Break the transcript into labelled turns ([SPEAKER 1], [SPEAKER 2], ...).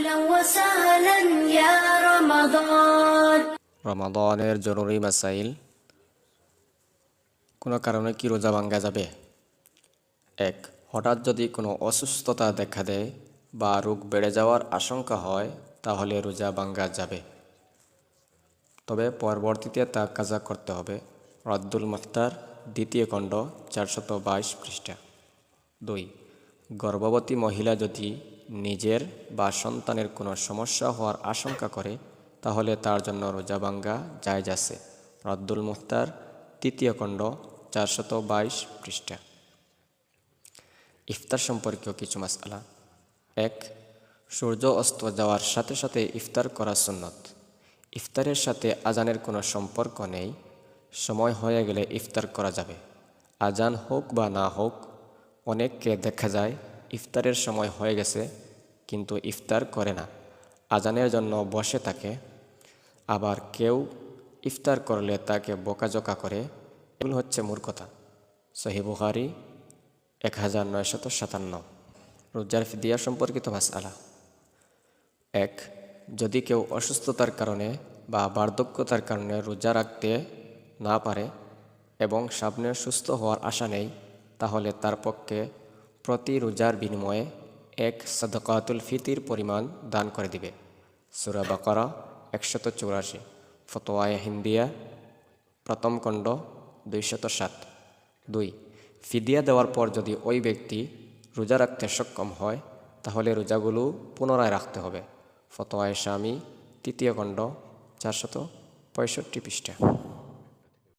[SPEAKER 1] أهلا وسهلا يا رمضان
[SPEAKER 2] রমাদানের জরুরি মাসাইল। কোনো কারণে কি রোজা ভাঙ্গা যাবে? 1. হঠাৎ যদি কোনো অসুস্থতা দেখা দেয় বা রোগ বেড়ে যাওয়ার আশঙ্কা হয় তাহলে রোজা ভাঙ্গা যাবে, তবে পরবর্তীতে তা কাজা করতে হবে। রদ্দুল মুখতার, দ্বিতীয় খণ্ড, 422 পৃষ্ঠা। 2. গর্ভবতী মহিলা যদি নিজের বা সন্তানের কোনো সমস্যা হওয়ার আশঙ্কা করে তাহলে তার জন্য রোজা ভাঙ্গা জায়েজ আছে। রদ্দুল মুখতার, তৃতীয় খণ্ড, 422 পৃষ্ঠা। ইফতার সম্পর্কীয় কিছু মাসআলা। 1. সূর্য অস্ত যাওয়ার সাথে সাথে ইফতার করা সুন্নত। ইফতারের সাথে আজানের কোনো সম্পর্ক নেই। সময় হয়ে গেলে ইফতার করা যাবে, আজান হোক বা না হোক। অনেককে দেখা যায় ইফতারের সময় হয়ে গেছে কিন্তু ইফতার করে না, আজানের জন্য বসে থাকে। আবার কেউ ইফতার করলে তাকে বকাঝকা করে, এগুলো হচ্ছে মূর্খতা। সহিহ বুখারী 1957। রোজার ফিদিয়া সম্পর্কিত মাসআলা। 1. যদি কেউ অসুস্থতার কারণে বা বার্ধক্যতার কারণে রোজা রাখতে না পারে এবং সামনে সুস্থ হওয়ার আশা নেই তাহলে তার পক্ষে প্রতি রোজার বিনিময়ে 1 সাদকাতুল ফিতির পরিমাণ দান করে দিবে। সূরা বাকারা 184, ফতোয়ায়ে হিন্দিয়া, প্রথম খণ্ড, 207। 2. ফিদিয়া দেওয়ার পর যদি ওই ব্যক্তি রোজা রাখতে সক্ষম হয় তাহলে রোজাগুলো পুনরায় রাখতে হবে। ফতোয়ায়ে শামী, তৃতীয় খণ্ড, 465 পৃষ্ঠা।